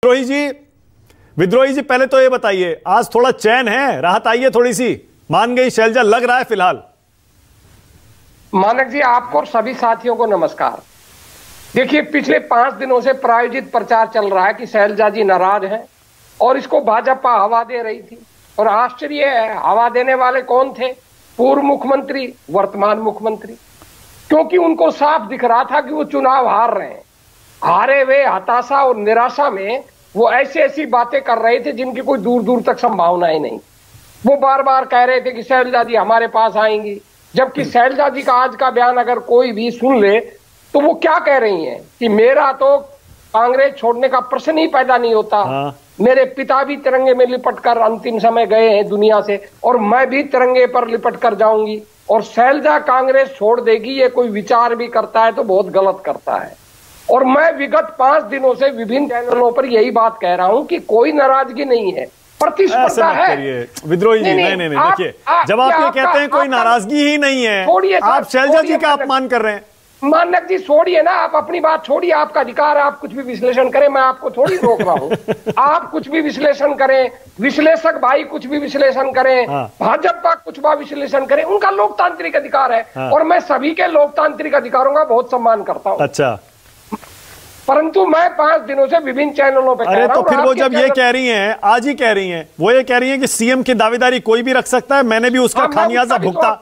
विद्रोही जी पहले तो ये बताइए, आज थोड़ा चैन है, राहत आई है थोड़ी सी, मान गई शैलजा, लग रहा है फिलहाल? मानक जी, आपको और सभी साथियों को नमस्कार। देखिए, पिछले 5 दिनों से प्रायोजित प्रचार चल रहा है कि शैलजा जी नाराज हैं और इसको भाजपा हवा दे रही थी। और आश्चर्य है, हवा देने वाले कौन थे? पूर्व मुख्यमंत्री, वर्तमान मुख्यमंत्री। क्योंकि उनको साफ दिख रहा था कि वो चुनाव हार रहे हैं। हारे हुए हताशा और निराशा में वो ऐसी ऐसी बातें कर रहे थे जिनकी कोई दूर दूर तक संभावनाएं नहीं। वो बार बार कह रहे थे कि शैलजा जी हमारे पास आएंगी, जबकि शैलजा जी का आज का बयान अगर कोई भी सुन ले तो वो क्या कह रही हैं कि मेरा तो कांग्रेस छोड़ने का प्रश्न ही पैदा नहीं होता। मेरे पिता भी तिरंगे में लिपट कर अंतिम समय गए हैं दुनिया से, और मैं भी तिरंगे पर लिपट कर जाऊंगी। और शैलजा कांग्रेस छोड़ देगी ये कोई विचार भी करता है तो बहुत गलत करता है। और मैं विगत 5 दिनों से विभिन्न चैनलों पर यही बात कह रहा हूं कि कोई नाराजगी नहीं है, प्रतिस्पर्धा है। विद्रोही जी, नहीं देखिए, जब आप ये कहते हैं कोई नाराजगी ही नहीं है, आप शैलजा जी का अपमान कर रहे हैं। मानक जी छोड़िए ना, आप अपनी बात छोड़िए, आपका अधिकार है, आप कुछ भी विश्लेषण करें, मैं आपको थोड़ी रोक रहा हूं। आप कुछ भी विश्लेषण करें, विश्लेषक भाई कुछ भी विश्लेषण करें, भाजपा कुछ भी विश्लेषण करें, उनका लोकतांत्रिक अधिकार है। और मैं सभी के लोकतांत्रिक अधिकारों का बहुत सम्मान करता हूं। अच्छा, परंतु मैं 5 दिनों से विभिन्न चैनलों पे अरे तो फिर वो जब ये कह रही हैं, आज ही कह रही हैं, वो ये कह रही हैं कि सीएम की दावेदारी कोई भी रख सकता है, मैंने भी उसका खामियाजा भुगता।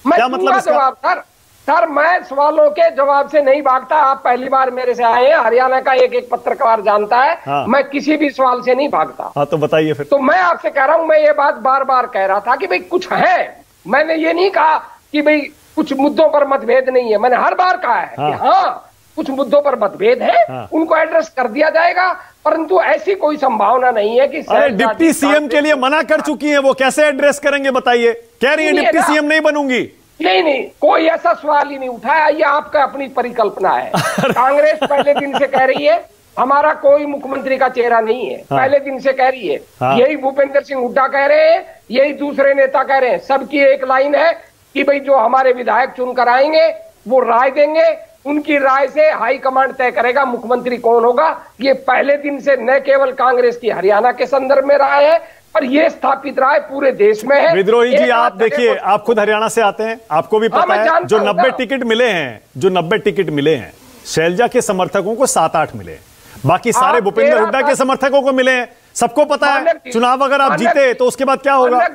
क्या मतलब इसका? सर, मैं सवालों के जवाब से नहीं भागता। आप पहली बार मेरे से आए हैं, हरियाणा का एक एक पत्रकार जानता है। मैं किसी भी सवाल से नहीं भागता। हाँ, तो बताइए फिर। तो मैं आपसे कह रहा हूं, मैं ये बात बार बार कह रहा था कि भाई कुछ है। मैंने ये नहीं कहा कि भाई कुछ मुद्दों पर मतभेद नहीं है। मैंने हर बार कहा है कि हाँ, कुछ मुद्दों पर मतभेद है, उनको एड्रेस कर दिया जाएगा। परंतु ऐसी कोई संभावना नहीं है कि डिप्टी सीएम के लिए मना कर चुकी हैं, वो कैसे एड्रेस करेंगे बताइए? कह रही है डिप्टी सीएम नहीं बनूंगी। नहीं, कोई ऐसा सवाल ही नहीं उठाया। ये आपका अपनी परिकल्पना है। कांग्रेस पहले दिन से कह रही है हमारा कोई मुख्यमंत्री का चेहरा नहीं है। पहले दिन से कह रही है। यही भूपेंद्र सिंह हुड्डा कह रहे हैं, यही दूसरे नेता कह रहे हैं। सबकी एक लाइन है कि भाई जो हमारे विधायक चुनकर आएंगे वो राय देंगे, उनकी राय से हाईकमांड तय करेगा मुख्यमंत्री कौन होगा। ये पहले दिन से न केवल कांग्रेस की हरियाणा के संदर्भ में राय है, पर ये स्थापित राय पूरे देश में है। विद्रोही जी, आप देखिए, आप खुद हरियाणा से आते हैं, आपको भी पता है जो 90 टिकट मिले हैं, जो 90 टिकट मिले हैं, शैलजा के समर्थकों को 7-8 मिले, बाकी सारे भूपेंद्र हुड्डा के समर्थकों को मिले हैं। सबको पता है चुनाव अगर आप जीते तो उसके बाद क्या होगा।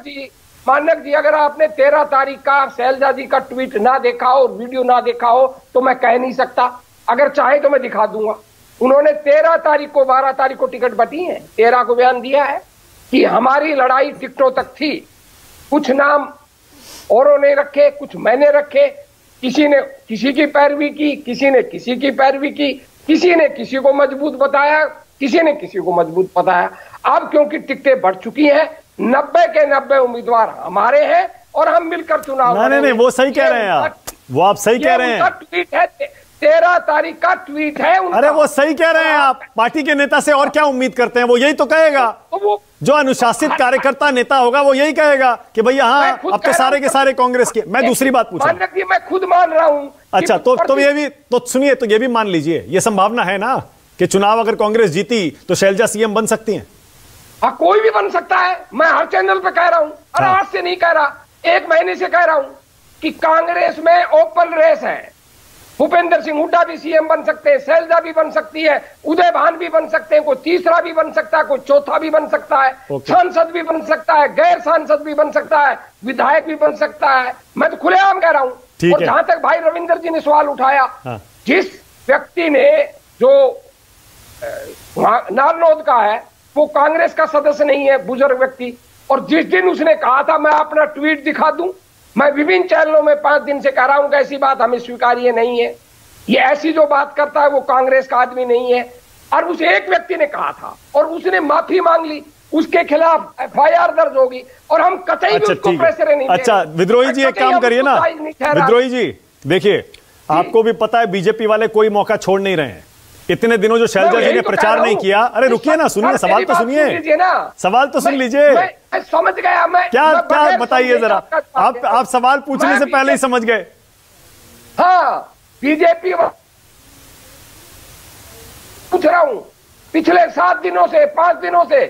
मानक जी, अगर आपने 13 तारीख का शैलजा जी का ट्वीट ना देखा हो, वीडियो ना देखा हो, तो मैं कह नहीं सकता। अगर चाहे तो मैं दिखा दूंगा। उन्होंने 13 तारीख को 12 तारीख को टिकट बटी है, 13 को बयान दिया है कि हमारी लड़ाई टिकटों तक थी। कुछ नाम औरों ने रखे, कुछ मैंने रखे। किसी ने किसी की पैरवी की, किसी ने किसी की पैरवी की, किसी ने किसी को मजबूत बताया, किसी ने किसी को मजबूत बताया। अब क्योंकि टिकटें बढ़ चुकी हैं, 90 के 90 उम्मीदवार हमारे हैं और हम मिलकर चुनाव। नहीं, वो सही कह रहे हैं आप, वो आप सही कह रहे हैं। ट्वीट है, 13 तारीख का ट्वीट है उनका। अरे वो सही कह रहे हैं आप। पार्टी के नेता से और क्या उम्मीद करते हैं? वो यही तो कहेगा। तो वो जो अनुशासित कार्यकर्ता नेता होगा वो यही कहेगा कि भैया हाँ, अब तो सारे के सारे कांग्रेस के। मैं दूसरी बात पूछ रहा हूं, मैं खुद मान रहा हूं। अच्छा, तो ये भी तो सुनिए, तो ये भी मान लीजिए, ये संभावना है ना कि चुनाव अगर कांग्रेस जीती तो शैलजा सीएम बन सकती हैं? हाँ, कोई भी बन सकता है। मैं हर चैनल पे कह रहा हूं, और आज से नहीं कह रहा, 1 महीने से कह रहा हूं कि कांग्रेस में ओपन रेस है। भूपेंद्र सिंह हुड्डा भी सीएम बन सकते हैं, शैलजा भी बन सकती है, उदय भान भी बन सकते हैं, कोई तीसरा भी बन सकता है, कोई चौथा भी बन सकता है, सांसद भी बन सकता है, गैर सांसद भी बन सकता है, विधायक भी बन सकता है। मैं तो खुलेआम कह रहा हूं। और जहां तक भाई रविंद्र जी ने सवाल उठाया, जिस व्यक्ति ने जो नारनौद का है वो कांग्रेस का सदस्य नहीं है, बुजुर्ग व्यक्ति, और जिस दिन उसने कहा था मैं अपना ट्वीट दिखा दूं, मैं विभिन्न चैनलों में 5 दिन से कह रहा हूं कि ऐसी बात हमें स्वीकार्य नहीं है। ये ऐसी जो बात करता है वो कांग्रेस का आदमी नहीं है। और उस एक व्यक्ति ने कहा था और उसने माफी मांग ली, उसके खिलाफ FIR दर्ज होगी और हम कतई भी उसको प्रेशर नहीं। अच्छा विद्रोही जी, एक काम करिए ना, विद्रोही जी देखिए, आपको भी पता है बीजेपी वाले कोई मौका छोड़ नहीं रहे हैं। इतने दिनों जो शैलजा जी ने प्रचार नहीं किया, अरे रुकिए ना, सुनिए, सवाल तो सुनिए, सवाल तो सुन लीजिए। मैं समझ गया। मैं क्या बताइए जरा, आप सवाल पूछने से पहले ही समझ गए। हाँ, बीजेपी पूछ रहा हूं, पिछले 7 दिनों से 5 दिनों से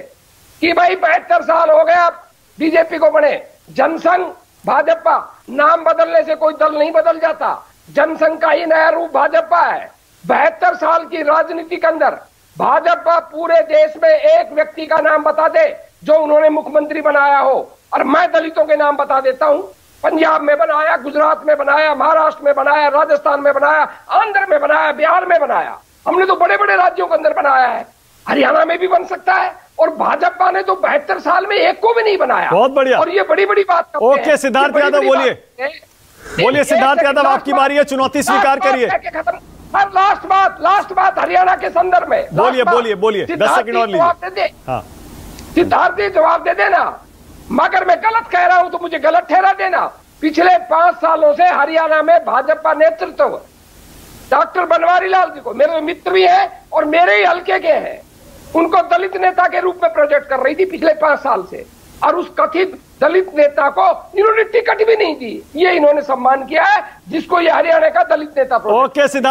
कि भाई 72 साल हो गए आप बीजेपी को बने। जनसंघ भाजपा, नाम बदलने से कोई दल नहीं बदल जाता। जनसंघ का ही नया रूप भाजपा है। 72 साल की राजनीति के अंदर भाजपा पूरे देश में एक व्यक्ति का नाम बता दे जो उन्होंने मुख्यमंत्री बनाया हो, और मैं दलितों के नाम बता देता हूं। पंजाब में बनाया, गुजरात में बनाया, महाराष्ट्र में बनाया, राजस्थान में बनाया, आंध्र में बनाया, बिहार में बनाया। हमने तो बड़े बड़े राज्यों के अंदर बनाया है, हरियाणा में भी बन सकता है। और भाजपा ने तो 72 साल में एक को भी नहीं बनाया। बहुत बढ़िया। और ये बड़ी बड़ी बात। ओके सिद्धार्थ यादव, बोलिए सिद्धार्थ यादव, आपकी बारी है, चुनौती स्वीकार करिए। लास्ट बात हरियाणा के संदर्भ में। बोलिए 10 सेकंड और लीजिए। हाँ, सिद्धार्थ जी जवाब दे देना, मगर मैं गलत कह रहा हूं तो मुझे गलत ठहरा देना। पिछले 5 सालों से हरियाणा में भाजपा नेतृत्व डॉक्टर बनवारी लाल जी को, मेरे मित्र भी हैं और मेरे ही हल्के के हैं, उनको दलित नेता के रूप में प्रोजेक्ट कर रही थी पिछले 5 साल से। और उस कथित दलित नेता को इन्होंने टिकट भी नहीं दी। ये इन्होंने सम्मान किया है जिसको ये हरियाणा का दलित नेता। ओके सिद्धार्थ।